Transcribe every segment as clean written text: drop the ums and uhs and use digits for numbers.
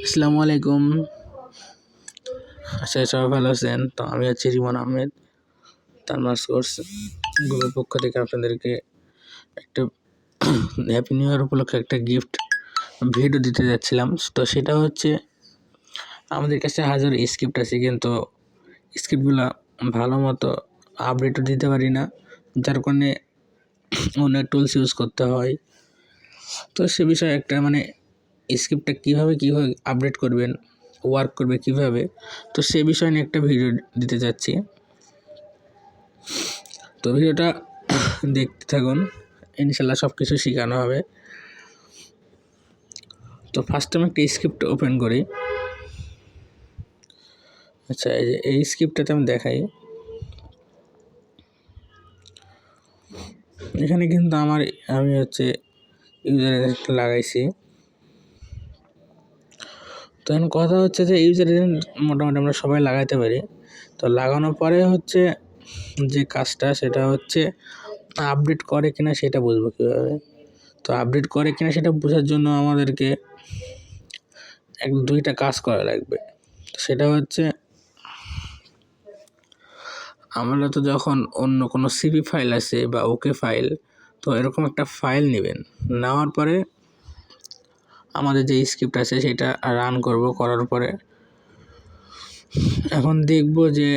আসসালামু আলাইকুম। আশা করি সবাই ভালো আছেন। তো আমি হচ্ছি রিমন আহমেদ, তালমাস কোর্স গ্রুপের পক্ষ থেকে আপনাদেরকে একটা হ্যাপি নিউ ইয়ার উপলক্ষে একটা গিফট ভিডিও দিতে যাচ্ছিলাম। তো সেটা হচ্ছে আমাদের কাছে হাজার স্ক্রিপ্ট আছে, কিন্তু স্ক্রিপ্টগুলো ভালো মতো আপডেটও দিতে পারি না, যার কারণে অনেক টুলস ইউজ করতে হয়। তো সে বিষয়ে একটা স্ক্রিপ্টটা কীভাবে আপডেট করবেন, ওয়ার্ক করবে কিভাবে, তো সে বিষয় নিয়ে একটা ভিডিও দিতে যাচ্ছি। তো ভিডিওটা দেখতে থাকুন, ইনশাল্লাহ সব কিছু শেখানো হবে। তো ফার্স্ট আমি একটা স্ক্রিপ্ট ওপেন করি। আচ্ছা, এই স্ক্রিপ্টটাতে আমি দেখাই। এখানে কিন্তু আমি ইউজার এজেন্ট লাগাইছি। তো এখন কথা হচ্ছে যে ইউজার এজেন্ট মোটামুটি আমরা সবাই লাগাইতে পারি। তো লাগানোর পরে যে কাজটা, সেটা হচ্ছে আপডেট করে কিনা সেটা বুঝবো কীভাবে। তো আপডেট করে কিনা সেটা বোঝার জন্য আমাদেরকে দুইটা কাজ করা লাগবে। সেটা হচ্ছে, আমরা তো যখন অন্য কোনো সিপি ফাইল আছে বা ওকে ফাইল, তো এরকম একটা ফাইল নেবেন। নেওয়ার পরে আমাদের যে স্ক্রিপ্ট আছে সেটা রান করব। করার পরে এখন দেখব যে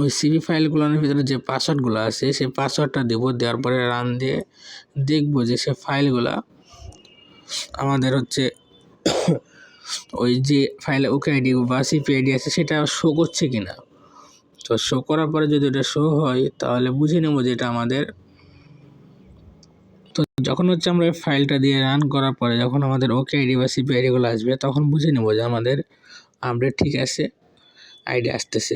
ওই সিপি ফাইলগুলোর ভিতরে যে পাসওয়ার্ডগুলো আছে সেই পাসওয়ার্ডটা দেবো। দেওয়ার পরে রান দিয়ে দেখব যে সে ফাইলগুলা আমাদের ওই যে ফাইলে ওকে আইডি বা সিপি আইডি আছে সেটা শো করছে কিনা। তো শো করার পরে যদি ওটা শো হয়, তাহলে বুঝে নেব যে এটা আমাদের। তো যখন আমরা ফাইলটা দিয়ে রান করার পরে যখন আমাদের ওকে আইডি বা সিপি আইডিগুলো আসবে, তখন বুঝে নেব যে আমাদের আপডেট ঠিক আছে, আইডি আসতেছে।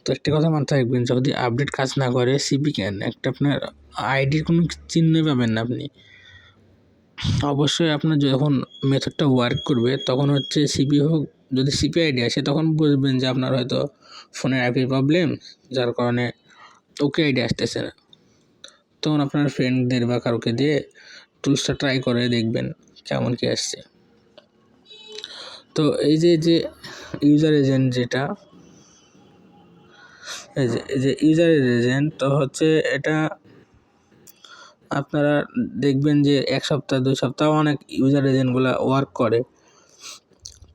তো একটা কথা মাথায় রাখবেন, যদি আপডেট কাজ না করে সিপি কেন, আপনার আইডির কোনো চিহ্নই পাবেন না আপনি। অবশ্যই আপনার যখন মেথডটা ওয়ার্ক করবে তখন সিপি হোক, যদি সিপি আইডি আসে তখন বুঝবেন যে আপনার হয়তো ফোনের আইপি প্রবলেম, যার কারণে ওকে আইডি আসতেছে না। তখন আপনার ফ্রেন্ডদের বা কাউকে দিয়ে টুলসটা ট্রাই করে দেখবেন কেমন কি আসছে। তো এই যে ইউজার এজেন্ট, যেটা এই যে ইউজার এজেন্ট, তো এটা আপনারা দেখবেন যে 1 সপ্তাহ 2 সপ্তাহ অনেক ইউজার এজেন্টগুলো ওয়ার্ক করে।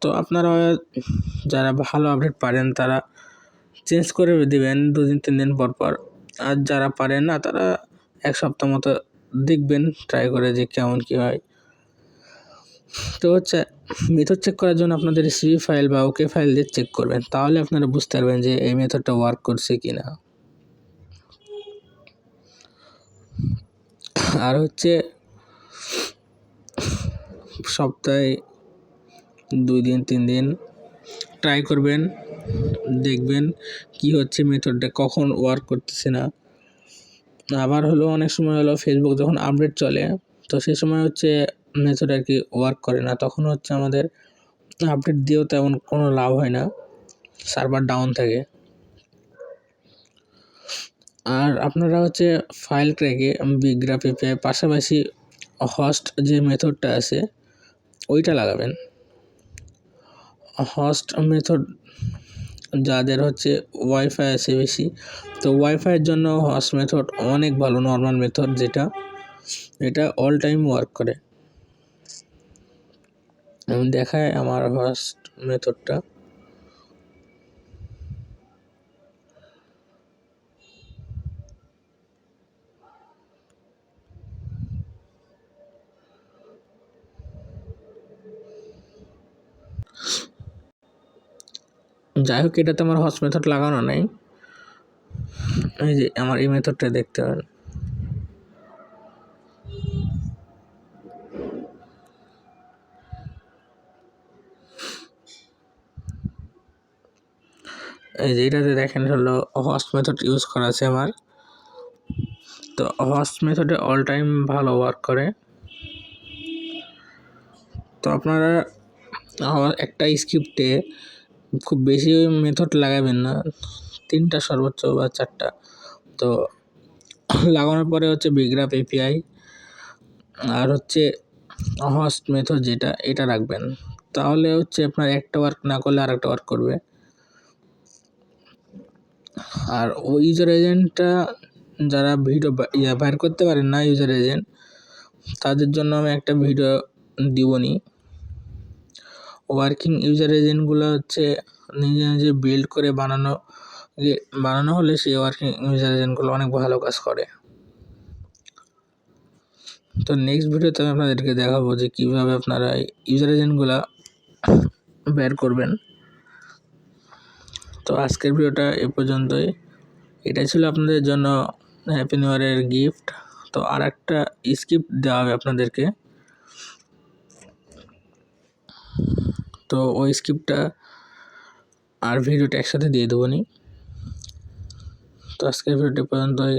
তো আপনারা যারা ভালো আপডেট পারেন তারা চেঞ্জ করে দেবেন 2 দিন 3 দিন পর পর। আর যারা পারেন না তারা 1 সপ্তাহ মতো দেখবেন ট্রাই করে যে কেমন কি হয়। তো মেথড চেক করার জন্য আপনাদের সিভি ফাইল বা ওকে ফাইল দিয়ে চেক করবেন, তাহলে আপনারা বুঝতে পারবেন যে এই মেথডটা ওয়ার্ক করছে কিনা। আর সপ্তাহে 2 দিন 3 দিন ট্রাই করবেন, দেখবেন কি হচ্ছে, মেথডটা কখন ওয়ার্ক করতেছে না। আবার অনেক সময় ফেসবুক যখন আপডেট চলে, তো সেই সময় মেথড আর কি ওয়ার্ক করে না, তখন আমাদের আপডেট দিয়েও তেমন কোনো লাভ হয় না, সার্ভার ডাউন থাকে। আর আপনারা ফাইল ট্র্যাকে বিগগ্রাফ এপিআই পাশাপাশি হোস্ট যে মেথডটা আছে ওইটা লাগাবেন। হোস্ট মেথড যাদের ওয়াইফাই আছে বেশি, তো ওয়াইফাইয়ের জন্য হোস্ট মেথড অনেক ভালো, নর্মাল মেথড, এটা অল টাইম ওয়ার্ক করে। আমি দেখাই আমার হোস্ট মেথডটা। যাই হোক, এটাতে আমার হোস্ট মেথড লাগানো নাই। এই যে আমার এই মেথডটা দেখতে পারেন। এই যে এটাতে দেখেন হোস্ট মেথড ইউজ করা আছে আমার। তো হোস্ট মেথডে অল টাইম ভালো ওয়ার্ক করে। তো আপনারা একটা স্ক্রিপ্টে খুব বেশি মেথড লাগাবেন না, 3টা সর্বোচ্চ বা 4টা। তো লাগানোর পরে বিগগ্রাফ এপিআই আর হোস্ট মেথড যেটা এটা রাখবেন, তাহলে হচ্ছে আপনার একটা ওয়ার্ক না করলে আর একটা ওয়ার্ক করবে। আর ওই ইউজার এজেন্টটা যারা ভিডিও বাইর করতে পারেন না ইউজার এজেন্ট, তাদের জন্য আমি একটা ভিডিও দিবনি। ওয়ার্কিং ইউজার এজেন্টগুলো হচ্ছে নিজে নিজে বিল্ড করে বানানো হলে সেই ওয়ার্কিং ইউজার এজেন্টগুলো অনেক ভালো কাজ করে। তো নেক্সট ভিডিওতে আমি আপনাদেরকে দেখাবো যে কীভাবে আপনারা ইউজার এজেন্টগুলো বের করবেন। তো আজকের ভিডিওটা এ পর্যন্তই। এটা ছিল আপনাদের জন্য হ্যাপি নিউ ইয়ারের গিফট। তো আর একটা স্ক্রিপ্ট দেওয়া হবে আপনাদেরকে, তো ওই স্ক্রিপ্টটা আর ভিডিওটা একসাথে দিয়ে দেবো নি। তো আজকের ভিডিওটি পর্যন্তই,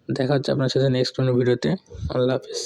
দেখা হচ্ছে আপনার সাথে নেক্সট কোনো ভিডিওতে। আল্লাহ হাফিজ।